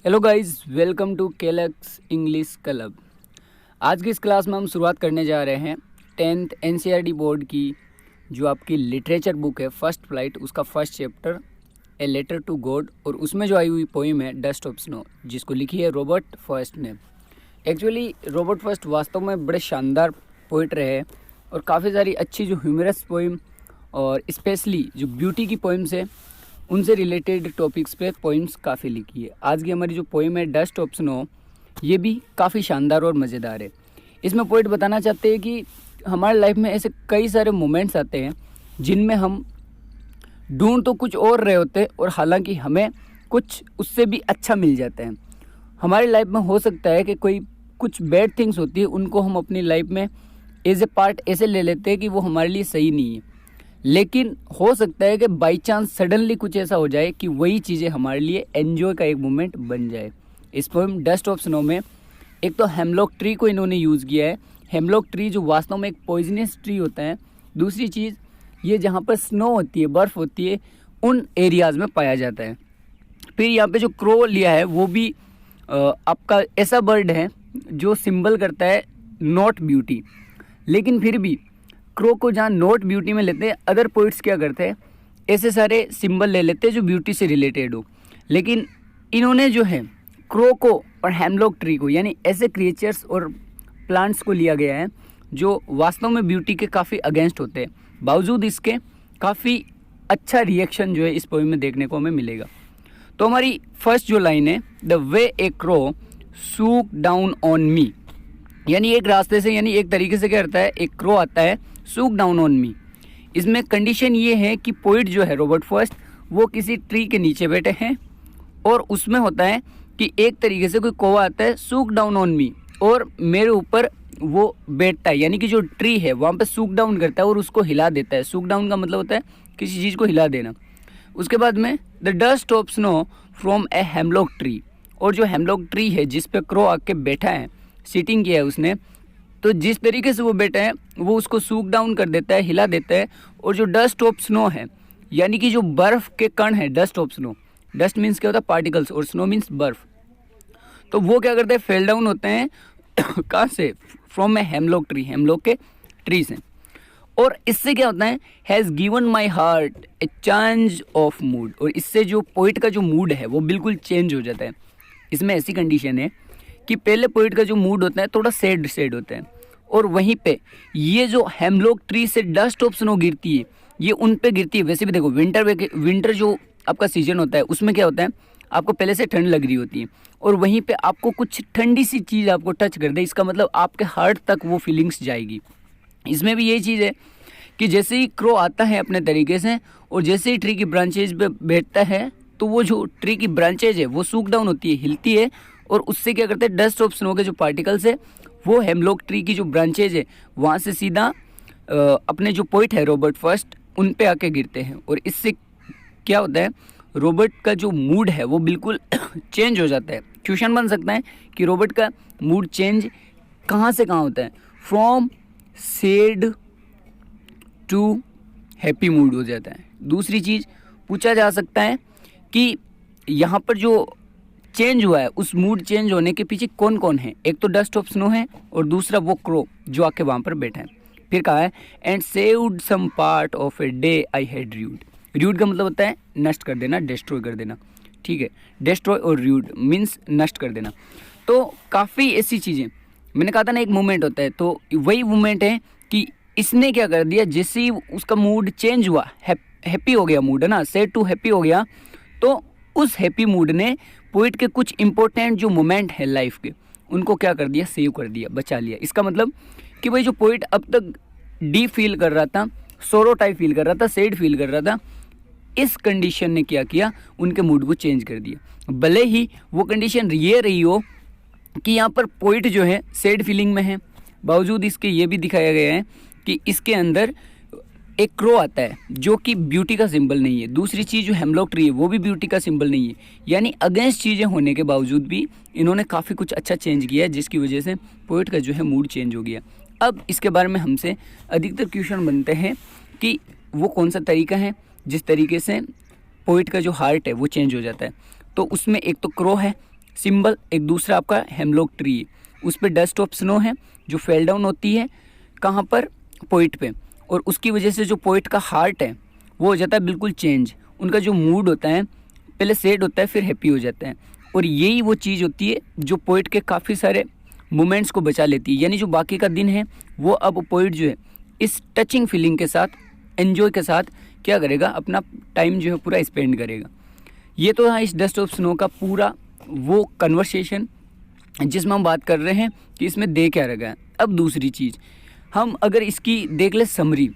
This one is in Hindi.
हेलो गाइस, वेलकम टू केलक्स इंग्लिश क्लब। आज की इस क्लास में हम शुरुआत करने जा रहे हैं 10th एनसीईआरटी बोर्ड की जो आपकी लिटरेचर बुक है फर्स्ट फ्लाइट, उसका first chapter a letter to God, और उसमें जो आई हुई पोइम है डस्ट ऑफ स्नो, जिसको लिखी है रॉबर्ट फर्स्ट ने। एक्चुअली रॉबर्ट फर्स्ट वास्तव में बड़े शानदार पोइट रहे हैं और काफ़ी सारी अच्छी जो ह्यूमरस पोइम और स्पेशली जो ब्यूटी की पोइम्स है उनसे रिलेटेड टॉपिक्स पे पोइम्स काफ़ी लिखी है। आज की हमारी जो पोइम है डस्ट ऑफ स्नो, ये भी काफ़ी शानदार और मज़ेदार है। इसमें पोइट बताना चाहते हैं कि हमारे लाइफ में ऐसे कई सारे मोमेंट्स आते हैं जिनमें हम ढूंढ तो कुछ और रहे होते हैं और हालांकि हमें कुछ उससे भी अच्छा मिल जाता है। हमारी लाइफ में हो सकता है कि कोई कुछ बैड थिंग्स होती है, उनको हम अपनी लाइफ में एज ए पार्ट ऐसे ले लेते हैं कि वो हमारे लिए सही नहीं है, लेकिन हो सकता है कि बाई चांस सडनली कुछ ऐसा हो जाए कि वही चीज़ें हमारे लिए एन्जॉय का एक मोमेंट बन जाए। इस पोएम डस्ट ऑफ स्नो में एक तो हेमलॉक ट्री को इन्होंने यूज़ किया है। हेमलॉक ट्री जो वास्तव में एक पॉइजनस ट्री होता है। दूसरी चीज़, ये जहाँ पर स्नो होती है, बर्फ़ होती है, उन एरियाज़ में पाया जाता है। फिर यहाँ पे जो क्रो लिया है वो भी आपका ऐसा बर्ड है जो सिंबल करता है नॉट ब्यूटी, लेकिन फिर भी क्रो को जहाँ नॉट ब्यूटी में लेते हैं, अदर पोइट्स क्या करते हैं ऐसे सारे सिंबल ले लेते हैं जो ब्यूटी से रिलेटेड हो, लेकिन इन्होंने जो है क्रो को और हेमलॉक ट्री को, यानी ऐसे क्रिएचर्स और प्लांट्स को लिया गया है जो वास्तव में ब्यूटी के काफ़ी अगेंस्ट होते हैं। बावजूद इसके काफ़ी अच्छा रिएक्शन जो है इस पोएम में देखने को हमें मिलेगा। तो हमारी फर्स्ट जो लाइन है, the way a crow shook down on me, यानी एक रास्ते से, यानी एक तरीके से क्या करता है, एक क्रो आता है सूक डाउन ऑन मी। इसमें कंडीशन ये है कि पोइट जो है रॉबर्ट फर्स्ट, वो किसी ट्री के नीचे बैठे हैं और उसमें होता है कि एक तरीके से कोई कौवा आता है सूक डाउन ऑन मी और मेरे ऊपर वो बैठता है, यानी कि जो ट्री है वहाँ पे सूक डाउन करता है और उसको हिला देता है। सूक डाउन का मतलब होता है किसी चीज़ को हिला देना। उसके बाद में the dust of snow from a hemlock tree, और जो हेमलॉक ट्री है जिस पे क्रो आके बैठा है, सीटिंग किया है उसने, तो जिस तरीके से वो बैठा है वो उसको सूक डाउन कर देता है, हिला देता है। और जो डस्ट ऑफ स्नो है, यानी कि जो बर्फ़ के कण है, dust of snow, dust means क्या होता है पार्टिकल्स और स्नो मीन्स बर्फ़, तो वो क्या करते हैं फेल डाउन होते हैं कहाँ से, from a hemlock tree, hemlock के ट्री से। और इससे क्या होता है, has given my heart A change of mood, और इससे जो पोइट का जो मूड है वो बिल्कुल चेंज हो जाता है। इसमें ऐसी कंडीशन है कि पहले पोइट का जो मूड होता है थोड़ा सैड सैड होता है, और वहीं पे ये जो हेमलॉक ट्री से डस्ट ऑफ स्नो गिरती है ये उन पे गिरती है। वैसे भी देखो विंटर जो आपका सीजन होता है उसमें क्या होता है, आपको पहले से ठंड लग रही होती है और वहीं पे आपको कुछ ठंडी सी चीज़ आपको टच कर दे, इसका मतलब आपके हार्ट तक वो फीलिंग्स जाएगी। इसमें भी यही चीज़ है कि जैसे ही क्रो आता है अपने तरीके से और जैसे ही ट्री की ब्रांचेज पे बैठता है तो वो जो ट्री की ब्रांचेज है वो सूक डाउन होती है, हिलती है, और उससे क्या करते हैं डस्ट ऑफ स्नो के जो पार्टिकल्स है वो हेमलॉक ट्री की जो ब्रांचेज है वहाँ से सीधा अपने जो पोइट है रॉबर्ट फर्स्ट उन पे आके गिरते हैं। और इससे क्या होता है, रॉबर्ट का जो मूड है वो बिल्कुल चेंज हो जाता है। क्वेश्चन बन सकता है कि रॉबर्ट का मूड चेंज कहाँ से कहाँ होता है, from sad to happy mood हो जाता है। दूसरी चीज़ पूछा जा सकता है कि यहाँ पर जो चेंज हुआ है उस मूड चेंज होने के पीछे कौन कौन है, एक तो डस्ट ऑफ स्नो है और दूसरा वो क्रो जो आके वहाँ पर बैठा है। फिर कहा है and saved some part of a day I had rued. Rued का मतलब होता है नष्ट कर देना, डिस्ट्रॉय कर देना, ठीक है। डिस्ट्रॉय और र्यूड मीन्स नष्ट कर देना। तो काफ़ी ऐसी चीज़ें, मैंने कहा था ना एक मोमेंट होता है, तो वही मोमेंट है कि इसने क्या कर दिया, जैसे ही उसका मूड चेंज हुआ, हैप्पी हो गया मूड, है ना, सैड टू हैप्पी हो गया, तो उस हैप्पी मूड ने पोइट के कुछ इंपॉर्टेंट जो मोमेंट है लाइफ के उनको क्या कर दिया, सेव कर दिया, बचा लिया। इसका मतलब कि भाई जो पोइट अब तक डीप फील कर रहा था, सोरो टाइप फील कर रहा था, सैड फील कर रहा था, इस कंडीशन ने क्या किया, उनके मूड को चेंज कर दिया। भले ही वो कंडीशन ये रही हो कि यहाँ पर पोइट जो है सैड फीलिंग में है, बावजूद इसके ये भी दिखाया गया है कि इसके अंदर एक क्रो आता है जो कि ब्यूटी का सिंबल नहीं है। दूसरी चीज़ जो हेमलॉक ट्री है वो भी ब्यूटी का सिंबल नहीं है, यानी अगेंस्ट चीज़ें होने के बावजूद भी इन्होंने काफ़ी कुछ अच्छा चेंज किया है, जिसकी वजह से पोइट का जो है मूड चेंज हो गया। अब इसके बारे में हमसे अधिकतर क्वेश्चन बनते हैं कि वो कौन सा तरीका है जिस तरीके से पोइट का जो हार्ट है वो चेंज हो जाता है। तो उसमें एक तो क्रो है, सिंबल, एक दूसरा आपका हेमलॉक ट्री है, उस पर डस्ट ऑफ स्नो है जो फेल डाउन होती है कहाँ पर, पोइट पे, और उसकी वजह से जो पोइट का हार्ट है वो हो जाता है बिल्कुल चेंज। उनका जो मूड होता है पहले सैड होता है फिर हैप्पी हो जाता है, और यही वो चीज़ होती है जो पोइट के काफ़ी सारे मोमेंट्स को बचा लेती है। यानी जो बाकी का दिन है वो अब पोइट जो है इस टचिंग फीलिंग के साथ, एन्जॉय के साथ क्या करेगा, अपना टाइम जो है पूरा स्पेंड करेगा। ये तो है इस डस्ट ऑफ स्नो का पूरा वो कन्वर्सेशन जिसमें हम बात कर रहे हैं कि इसमें दे क्या रखा है। अब दूसरी चीज़ हम अगर इसकी देख ले समरी,